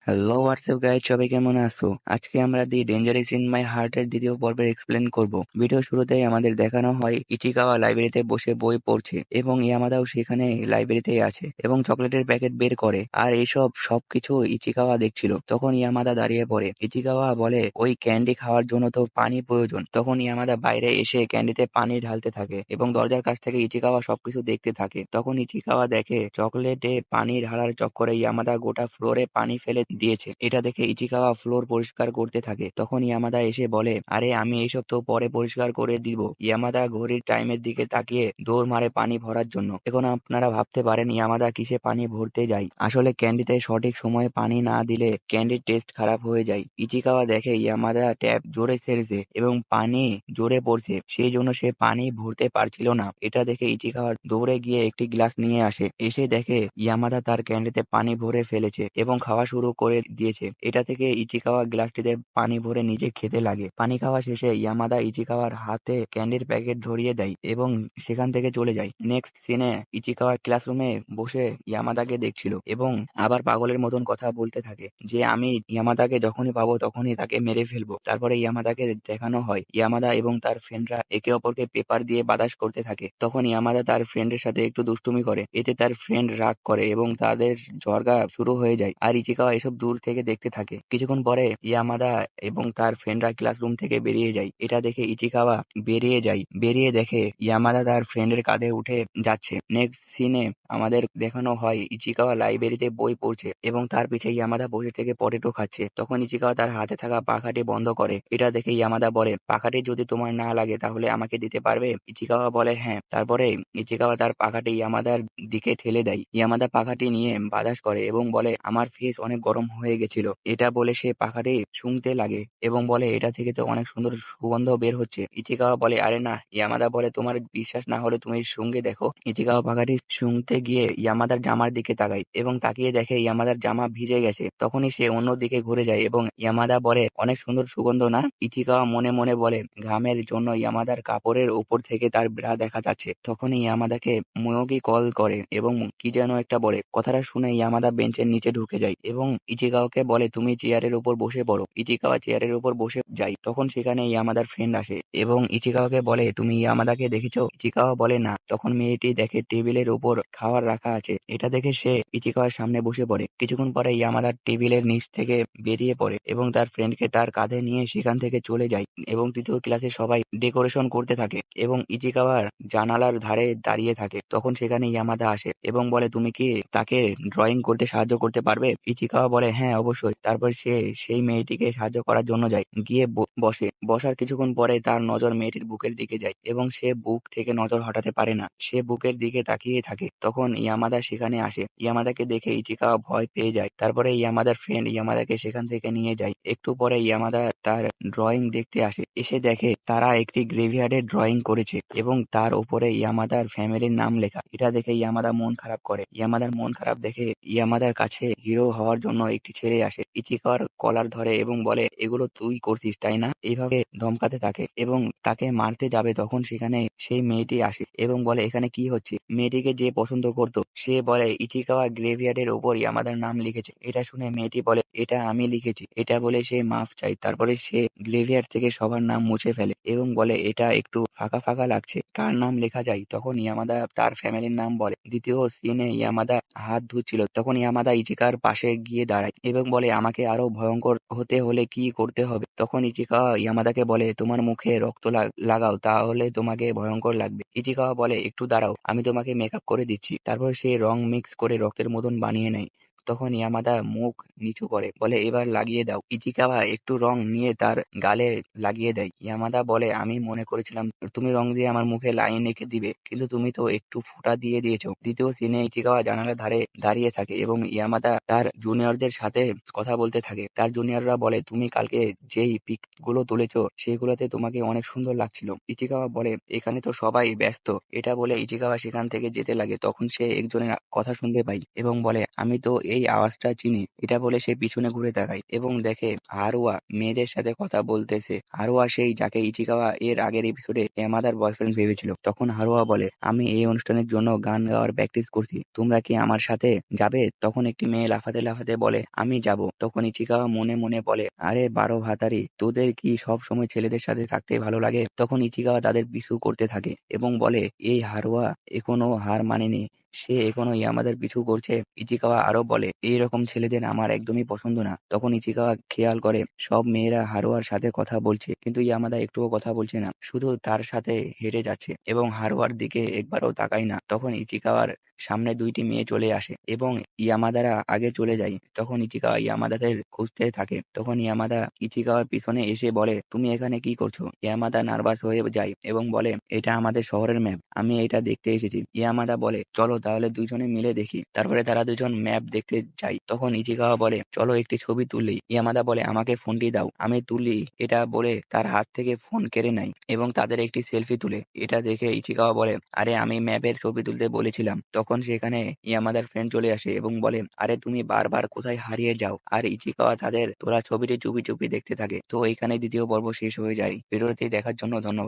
Hello WhatsApp guys, সবাই কেমন আছো? আজকে আমরা দি ডেঞ্জারাস ইন মাই হার্টের দ্বিতীয় পর্বের এক্সপ্লেন করব। ভিডিও শুরুতেই আমাদের দেখানো হয় ইচিকাওয়া লাইব্রেরিতে বসে বই পড়ছে এবং ইয়ামাদাও সেখানে লাইব্রেরিতেই আছে এবং চকলেটের প্যাকেট বের করে, আর এইসব সবকিছু ইচিকাওয়া দেখছিল। তখন ইয়ামাদা দাঁড়িয়ে পড়ে। ইচিকাওয়া বলে ওই ক্যান্ডি খাওয়ার জন্য তো পানি প্রয়োজন। তখন ইয়ামাদা বাইরে এসে ক্যান্ডিতে পানি ঢালতে থাকে এবং দরজার কাছ থেকে ইচিকাওয়া সবকিছু দেখতে থাকে। তখন ইচিকাওয়া দেখে চকলেটে পানি ঢালার চক্করে ইয়ামাদা গোটা ফ্লোরে পানি ফেলে দিয়েছে। এটা দেখে ইচিকাওয়া ফ্লোর পরিষ্কার করতে থাকে। তখন ইয়ামাদা এসে বলে, আরে আমি এইসব তো পরে পরিষ্কার করে দিব। ইয়ামাদা ঘড়ির টাইমের দিকে তাকিয়ে দৌড় মারে পানি ভরার জন্য। এখন আপনারা ভাবতে পারেন ইয়ামাদা কিসে পানি ভরতে যায়। আসলে ক্যান্ডিতে সঠিক সময়ে পানি না দিলে ক্যান্ডির টেস্ট খারাপ হয়ে যায়। ইচিকাওয়া দেখে ইয়ামাদা ট্যাপ জোরে ছেড়েছে এবং পানি জোরে পড়ছে, সেই জন্য সে পানি ভরতে পারছিল না। এটা দেখে ইচিকাওয়া দৌড়ে গিয়ে একটি গ্লাস নিয়ে আসে। এসে দেখে ইয়ামাদা তার ক্যান্ডিতে পানি ভরে ফেলেছে এবং খাওয়া শুরু করে দিয়েছে। এটা থেকে ইচিকাওয়া গ্লাসটিতে পানি ভরে নিজে খেতে লাগে। পানি খাওয়া শেষে ইয়ামাদা ইচিকাওয়ার হাতে ক্যান্ডির প্যাকেট ধরিয়ে দেয় এবং সেখান থেকে চলে যায়। নেক্সট সিনে ইচিকাওয়া ক্লাসরুমে বসে ইয়ামাদাকে দেখছিল এবং আবার পাগলের মতন কথা বলতে থাকে যে আমি ইয়ামাদাকে যখনই পাবো তখনই তাকে মেরে ফেলবো। তারপরে ইয়ামাদাকে দেখানো হয় ইয়ামাদা এবং তার ফ্রেন্ডরা একে অপরকে পেপার দিয়ে বাতাস করতে থাকে। তখন ইয়ামাদা তার ফ্রেন্ডের সাথে একটু দুষ্টুমি করে, এতে তার ফ্রেন্ড রাগ করে এবং তাদের ঝগড়া শুরু হয়ে যায়। আর ইচিকাওয়া এসব দূর থেকে দেখতে থাকে। কিছুক্ষণ পরে ইয়ামাদা এবং তার ফ্রেন্ডরা ক্লাসরুম থেকে বেরিয়ে যায়। এটা দেখে ইচিকাওয়া বেরিয়ে দেখে ইয়ামাদা তার ফ্রেন্ডের কাঁধে উঠে যাচ্ছে। নেক্সট সিনে আমাদের দেখানো হয় ইচিকাওয়া লাইব্রেরিতে বই পড়ছে এবং তার পিছে ইয়ামাদা বসে থেকে পটেটো খাচ্ছে। তখন ইচিকাওয়া তার হাতে থাকা পাখাটি বন্ধ করে। এটা দেখে ইয়ামাদা বলে, পাখাটি যদি তোমার না লাগে তাহলে আমাকে দিতে পারবে? ইচিকাওয়া বলে হ্যাঁ। তারপরে ইচিকাওয়া তার পাখাটি ইয়ামাদার দিকে ঠেলে দেয়। ইয়ামাদা পাখাটি নিয়ে বাতাস করে এবং বলে আমার ফেস অনেক গরম হয়ে গেছিল। এটা বলে সে পাখাটি শুঁকতে লাগে এবং বলে এটা থেকে তো অনেক সুন্দর সুগন্ধ বের হচ্ছে। ইচিকাওয়া বলে আরে না। ইয়ামাদা বলে তোমার বিশ্বাস না হলে তুমি শুঁকে দেখো। ইচিকাওয়া পাখাটি শুঁকতে গিয়ে ইয়ামাদার জামার দিকে তাকায় এবং তাকিয়ে দেখে ইয়ামাদার জামা ভিজে গেছে। তখনই সে অন্য দিকে ঘুরে যায় এবং ইয়ামাদা বলে অনেক সুন্দর সুগন্ধ না? ইচিকাওয়া মনে মনে বলে ঘামের জন্য ইয়ামাদার কাপড়ের উপর থেকে তার ব্রা দেখা যাচ্ছে। তখনই ইয়ামাদাকে ময়োগি কল করে এবং কি যেন একটা বলে। কথাটা শুনে ইয়ামাদা বেঞ্চের নিচে ঢুকে যায় এবং ইচিকাওয়াকে বলে তুমি চেয়ারের উপর বসে পড়ো। ইচিকাওয়া চেয়ারের উপর বসে যায়। তখন সেখানে ইয়ামাদার ফ্রেন্ড আসে এবং ইচিকাওয়াকে বলে তুমি ইয়ামাদাকে দেখেছো? ইচিকাওয়া বলে না। তখন মেয়েটি দেখে টেবিলের উপর খাবার রাখা আছে। এটা দেখে সে ইচিকাওয়ার সামনে বসে পড়ে। কিছুক্ষণ পরে ইয়ামাদার টেবিলের নিচ থেকে বেরিয়ে পড়ে এবং তার ফ্রেন্ডকে তার কাঁধে নিয়ে সেখান থেকে চলে যায় এবং তৃতীয় ক্লাসে সবাই ডেকোরেশন করতে থাকে এবং ইচিকাওয়ার জানালার ধারে দাঁড়িয়ে থাকে। তখন সেখানে ইয়ামাদা আসে এবং বলে তুমি কি তাকে ড্রয়িং করতে সাহায্য করতে পারবে? ইচিকাওয়া বলে হ্যাঁ অবশ্যই। তারপর সে সেই মেয়েটিকে সাহায্য করার জন্য যায়। গিয়ে বসে। বসার কিছুক্ষণ পরে তার নজর মেয়েটির বুকের দিকে যায় এবং সে বুক থেকে নজর হটাতে পারে না। সে বুকের দিকে তাকিয়ে থাকে। তখন ইয়ামাদা সেখানে আসে। ইয়ামাদাকে দেখে ইচিকাওয়া ভয় পেয়ে যায়। তারপরে ইয়ামাদার ফ্রেন্ড ইয়ামাদাকে সেখান থেকে নিয়ে যায়। একটু পরে ইয়ামাদা তার ড্রয়িং দেখতে আসে। এসে দেখে তারা একটি গ্রেভিয়ার্ডের ড্রয়িং করেছে এবং তার উপরে ইয়ামাদার ফ্যামিলির নাম লেখা। এটা দেখে ইয়ামাদা মন খারাপ করে। ইয়ামাদার মন খারাপ দেখে ইয়ামাদার কাছে হিরো হওয়ার জন্য একটি ছেলে আসে। ইচিকাওয়ার কলার ধরে এবং বলে এগুলো তুই করছিস তাই না? এইভাবে ধমকাতে থাকে এবং তাকে মারতে যাবে। তখন সেখানে সেই মেয়েটি আসে এবং বলে এখানে কি হচ্ছে? মেয়েটিকে যে পছন্দ করতো সে বলে ইচিকাওয়া গ্রেভিয়ার্ডের ওপর ইয়ামাদার নাম লিখেছে। এটা শুনে মেয়েটি বলে এটা আমি লিখেছি। এটা বলে সে মাফ চায়। তারপরে সে গ্রেভিয়ার্ড থেকে সবার নাম মুছে ফেলে এবং বলে এটা একটু ফাঁকা ফাঁকা লাগছে, কার নাম লেখা যায়? তখন ইয়ামাদা তার ফ্যামিলির নাম বলে। দ্বিতীয় সিনে ইয়ামাদা হাত ধুচ্ছিল। তখন ইয়ামাদা ইচিকার পাশে গিয়ে দাঁড়ায় এবং বলে আমাকে আরো ভয়ঙ্কর হতে হলে কি করতে হবে? তখন ইচিকাওয়া ইয়ামাদাকে বলে তোমার মুখে রক্ত লাগাও, তাহলে তোমাকে ভয়ঙ্কর লাগবে। ইচিকাওয়া বলে একটু দাঁড়াও, আমি তোমাকে মেকআপ করে দিচ্ছি। তারপর সে রং মিক্স করে রক্তের মতন বানিয়ে নেয়। তখন ইয়ামাদা মুখ নিচু করে বলে এবার লাগিয়ে দাও। ইচিকাওয়া একটু রং নিয়ে তার গালে লাগিয়ে দেয়। ইয়ামাদা বলে আমি মনে করেছিলাম তুমি রং দিয়ে আমার মুখে লাইন এঁকে দিবে, কিন্তু তুমি তো একটু ফোঁটা দিয়ে দিয়েছো। দ্বিতীয় সিনে ইচিকাওয়া জানালার ধারে দাঁড়িয়ে থাকে এবং ইয়ামাদা তার জুনিয়রদের সাথে কথা বলতে থাকে। তার জুনিয়ররা বলে তুমি কালকে যেই পিক গুলো তুলেছো সেগুলোতে তোমাকে অনেক সুন্দর লাগছিল। ইচিকাওয়া বলে এখানে তো সবাই ব্যস্ত। এটা বলে ইচিকাওয়া সেখান থেকে যেতে লাগে। তখন সে একজনের কথা শুনতে পাই এবং বলে আমি তো এই আওয়াজটা চিনি। এটা বলে সে পিছনে ঘুরে তাকায় এবং দেখে হারুয়া মেয়েদের সাথে কথা বলতেছে। হারুয়া সেই যাকে ইচিকাওয়া এর আগের এপিসোডে ইয়ামাদার বয়ফ্রেন্ড ভেবেছিল। তখন হারুয়া বলে, আমি এই অনুষ্ঠানের জন্য গান গাওয়ার প্র্যাকটিস করছি, তোমরা কি আমার সাথে যাবে? তখন একটি মেয়ে লাফাতে লাফাতে বলে, আমি যাব। তখন ইচিকাওয়া মনে মনে বলে, আরে 12 ভাতারি, তোদের কি সব সময় ছেলেদের সাথে থাকতে ভালো লাগে? তখন ইচিকাওয়া তাদের পিছু করতে থাকে এবং বলে, এই হারুয়া এখনো হার মানেনি, সে এখনো ইয়ামাদার পিছু করছে। ইচিকাওয়া আরো বলে, এইরকম ছেলেদের আমার একদমই পছন্দ না। তখন ইচিকাওয়া খেয়াল করে সব মেয়েরা হারুয়ার সাথে কথা বলছে, কিন্তু ইয়ামাদা একটুও কথা বলছে না, শুধু তার সাথে হেঁটে যাচ্ছে এবং হারুয়ার দিকে একবারও তাকায় না। তখন ইচিকাওয়ার সামনে দুইটি মেয়ে চলে আসে এবং ইয়ামাদারা আগে চলে যায়। তখন ইচিকাওয়া ইয়ামাদাদের খুঁজতে থাকে। তখন ইয়ামাদা ইচিকাওয়ার পিছনে এসে বলে, তুমি এখানে কি করছো? ইয়ামাদা নার্ভাস হয়ে যায় এবং বলে, এটা আমাদের শহরের ম্যাপ, আমি এটা দেখতে এসেছি। ইয়ামাদা বলে, চলো তাহলে দুজনে মিলে দেখি। তারপরে তারা দুজন ম্যাপ দেখতে যায়। তখন ইচিকাওয়া বলে, চলো একটি ছবি তুলি। ইয়ামাদা বলে, আমাকে ফোনটি দাও, আমি তুলি। এটা বলে তার হাত থেকে ফোন কেড়ে নেয় এবং তাদের একটি সেলফি তুলে। এটা দেখে ইচিকাওয়া বলে, আরে আমি ম্যাপের ছবি তুলতে বলেছিলাম। তখন সেখানে ইয়ামাদার ফ্রেন্ড চলে আসে এবং বলে, আরে তুমি বারবার কোথায় হারিয়ে যাও? আর ইচিকাওয়া তাদের তোলা ছবিটি চুপি চুপি দেখতে থাকে। তো এইখানে দ্বিতীয় পর্ব শেষ হয়ে যায়। ভিডিওটি দেখার জন্য ধন্যবাদ।